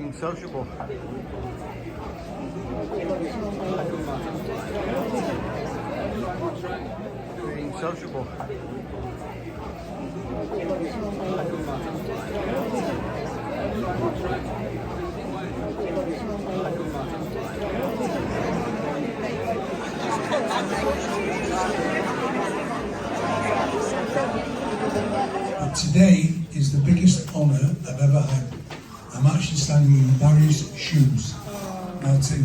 Being sociable. Being sociable. Today is the biggest honour I've ever had. I'm actually standing in Barry's shoes. Now it's a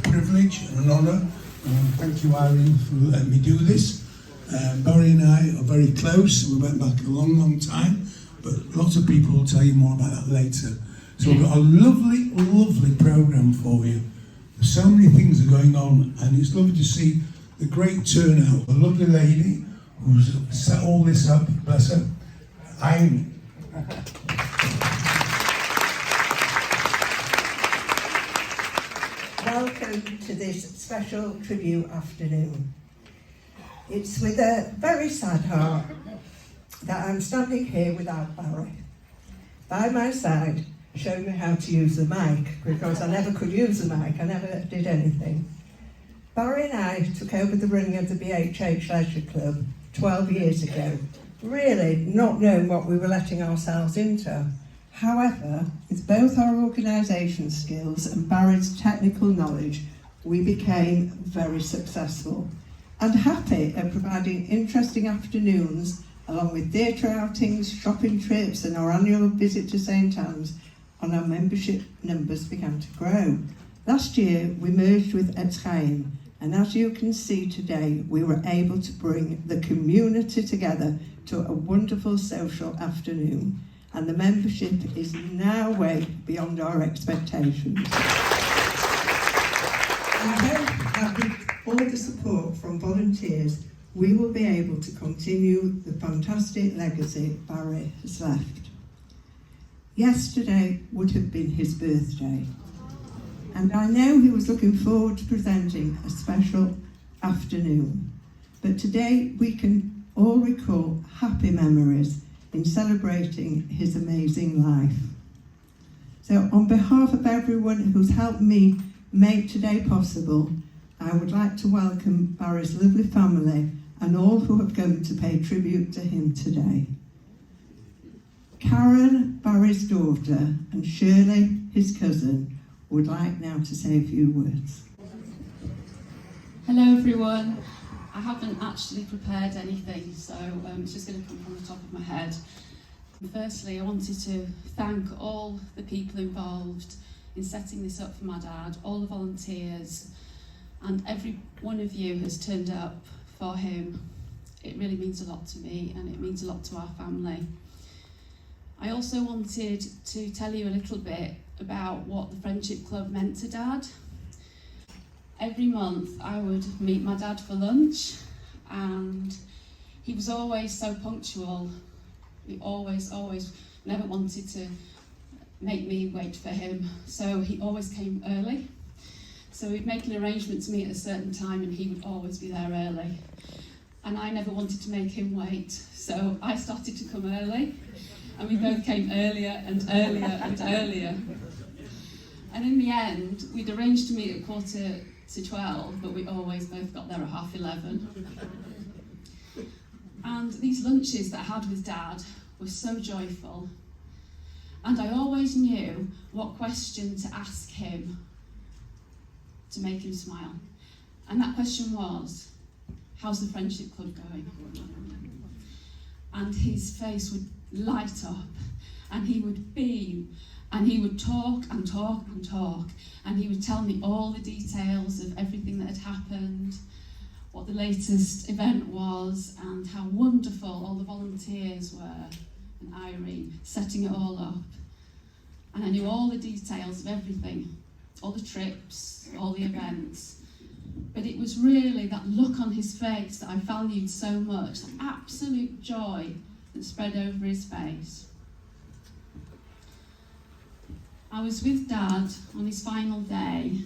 privilege and an honour. Thank you, Irene, for letting me do this. Barry and I are very close. We went back a long, long time, but lots of people will tell you more about that later. So we've got a lovely, lovely programme for you. So many things are going on, and it's lovely to see the great turnout. A lovely lady who's set all this up, bless her, Irene. Welcome to this special tribute afternoon. It's with a very sad heart that I'm standing here without Barry by my side, showing me how to use the mic, because I never could use the mic, I never did anything. Barry and I took over the running of the BHH Leisure Club 12 years ago, really not knowing what we were letting ourselves into. However, with both our organisation skills and Barry's technical knowledge, we became very successful and happy at providing interesting afternoons, along with theatre outings, shopping trips and our annual visit to St Anne's, and our membership numbers began to grow. Last year we merged with Etzchaim, and as you can see today, we were able to bring the community together to a wonderful social afternoon, and the membership is now way beyond our expectations. I hope that with all the support from volunteers, we will be able to continue the fantastic legacy Barry has left. Yesterday would have been his birthday, and I know he was looking forward to presenting a special afternoon. But today we can all recall happy memories in celebrating his amazing life. So on behalf of everyone who's helped me make today possible, I would like to welcome Barry's lovely family and all who have come to pay tribute to him today. Karen, Barry's daughter, and Shirley, his cousin, would like now to say a few words. Hello everyone. I haven't actually prepared anything, so it's just going to come from the top of my head. Firstly, I wanted to thank all the people involved in setting this up for my dad, all the volunteers, and every one of you has turned up for him. It really means a lot to me, and it means a lot to our family. I also wanted to tell you a little bit about what the Friendship Club meant to Dad. Every month I would meet my dad for lunch, and he was always so punctual. He always never wanted to make me wait for him, so he always came early. So we'd make an arrangement to meet at a certain time, and he would always be there early. And I never wanted to make him wait, so I started to come early, and we both came earlier and earlier and earlier. And in the end, we'd arranged to meet at 11:45, but we always both got there at 11:30. And these lunches that I had with Dad were so joyful. And I always knew what question to ask him to make him smile. And that question was, how's the Friendship Club going? And his face would light up, and he would beam, and he would talk and talk and talk, and he would tell me all the details of everything that had happened, what the latest event was, and how wonderful all the volunteers were, and Irene setting it all up. And I knew all the details of everything, all the trips, all the events. But it was really that look on his face that I valued so much, that absolute joy that spread over his face. I was with Dad on his final day,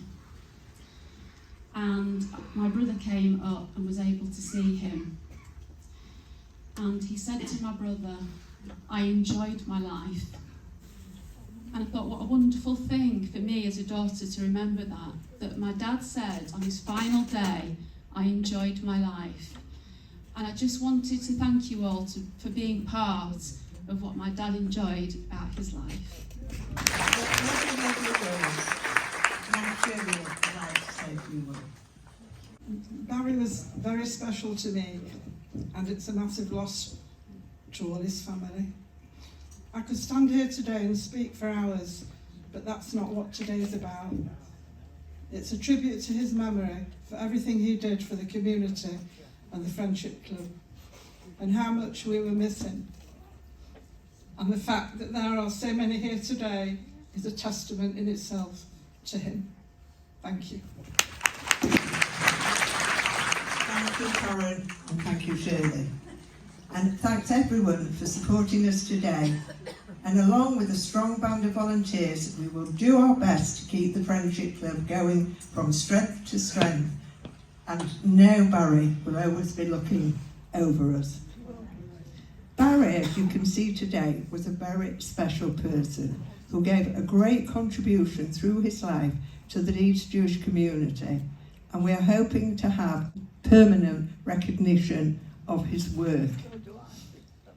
and my brother came up and was able to see him. And he said to my brother, I enjoyed my life. And I thought, what a wonderful thing for me as a daughter to remember that my dad said on his final day, I enjoyed my life. And I just wanted to thank you all for being part of what my dad enjoyed about his life. Barry was very special to me, and it's a massive loss to all his family. I could stand here today and speak for hours, but that's not what today's about. It's a tribute to his memory for everything he did for the community and the Friendship Club, and how much we were missing. And the fact that there are so many here today is a testament in itself to him. Thank you. Thank you, Karen, and thank you, Shirley. And thanks everyone for supporting us today. And along with a strong band of volunteers, we will do our best to keep the Friendship Club going from strength to strength. And know Barry will always be looking over us. Barry, as you can see today, was a very special person who gave a great contribution through his life to the Leeds Jewish community. And we are hoping to have permanent recognition of his work.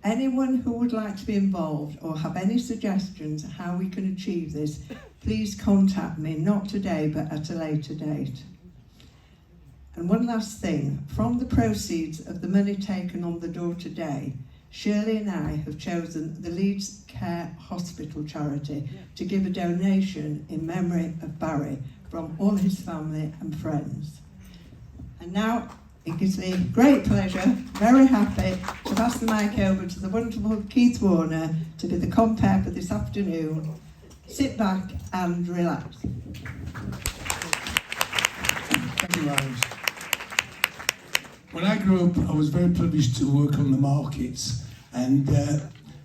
Anyone who would like to be involved or have any suggestions how we can achieve this, please contact me, not today, but at a later date. And one last thing, from the proceeds of the money taken on the door today, Shirley and I have chosen the Leeds Care Hospital charity to give a donation in memory of Barry from all his family and friends. And now it gives me great pleasure, very happy, to pass the mic over to the wonderful Keith Warner to be the compere for this afternoon. Sit back and relax. Thank you, Rose. When I grew up, I was very privileged to work on the markets, and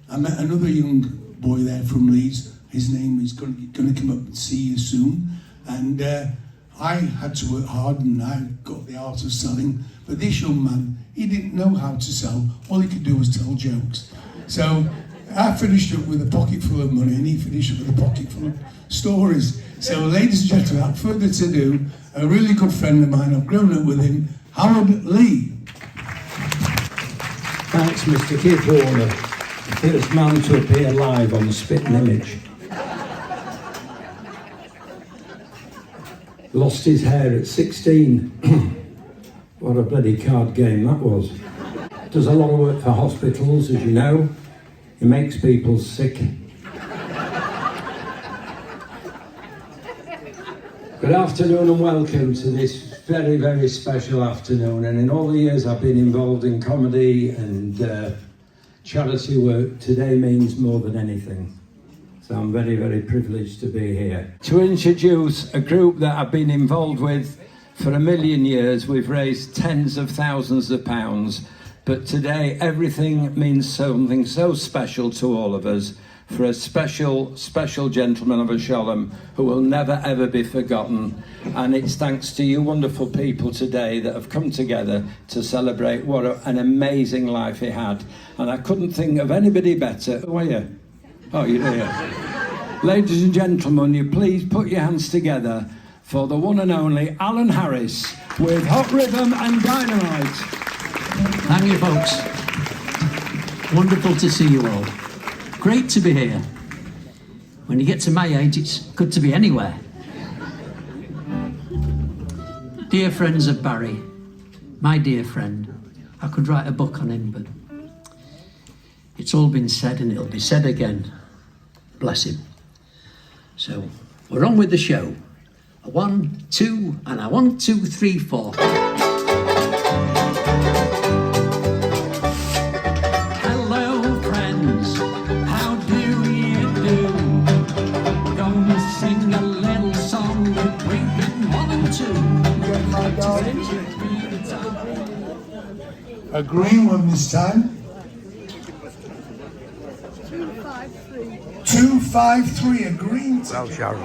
I met another young boy there from Leeds. His name is going to come up and see you soon. And I had to work hard, and I got the art of selling. But this young man, he didn't know how to sell. All he could do was tell jokes. So I finished up with a pocket full of money, and he finished up with a pocket full of stories. So, ladies and gentlemen, without further ado, a really good friend of mine, I've grown up with him, Howard Lee. Thanks, Mr. Keith Warner, the first man to appear live on the Spitting Image. Lost his hair at 16. What a bloody card game that was. Does a lot of work for hospitals, as you know. It makes people sick. Good afternoon and welcome to this very, very special afternoon. And in all the years I've been involved in comedy and charity work, today means more than anything. So I'm very, very privileged to be here. To introduce a group that I've been involved with for a million years. We've raised tens of thousands of pounds, but today everything means something so special to all of us, for a special, special gentleman of a Sholem who will never ever be forgotten. And it's thanks to you wonderful people today that have come together to celebrate what an amazing life he had. And I couldn't think of anybody better. Who are you? Oh, you're here. Ladies and gentlemen, you please put your hands together for the one and only Alan Harris with Hot Rhythm and Dynamite. Thank you, folks. Wonderful to see you all. Great to be here. When you get to my age, it's good to be anywhere. Dear friends of Barry, my dear friend, I could write a book on him, but it's all been said and it'll be said again. Bless him. So, we're on with the show. A 1, 2, and a 1, 2, 3, 4. Hello, friends. How do you do? We're gonna sing a little song that we've been wanting to. A green one this time. 253, a green. Well, Sharon,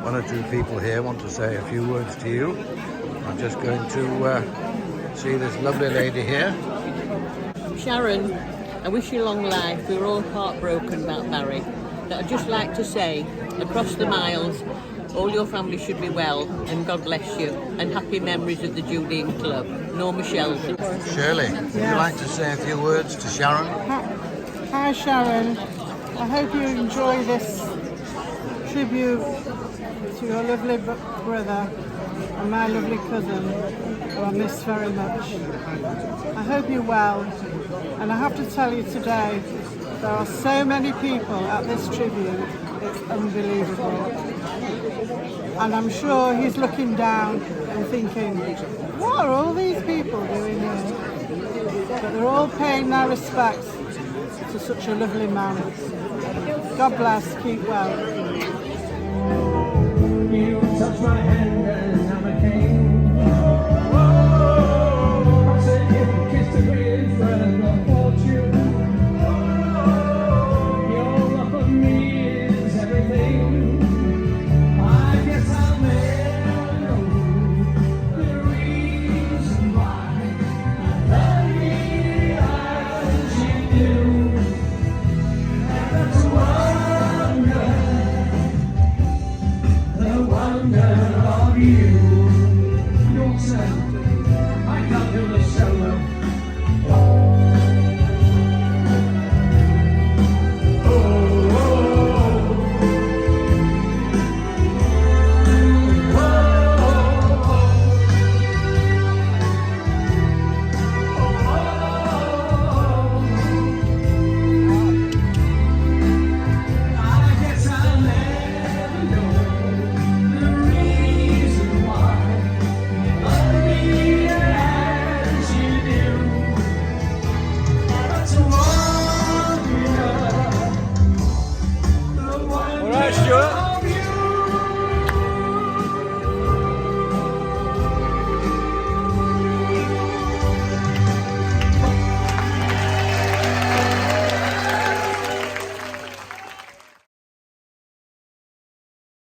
one or two people here want to say a few words to you. I'm just going to see this lovely lady here. Sharon, I wish you long life. We were all heartbroken about Barry. But I'd just like to say, across the miles, all your family should be well, and God bless you, and happy memories of the Julian Club. Norma Sheldon. Shirley, would you like to say a few words to Sharon? Hi Sharon, I hope you enjoy this tribute to your lovely brother and my lovely cousin, who I miss very much. I hope you're well, and I have to tell you today, there are so many people at this tribute, it's unbelievable. And I'm sure he's looking down and thinking, what are all these people doing here? But they're all paying their respects to such a lovely man. God bless, keep well. You touch my hand.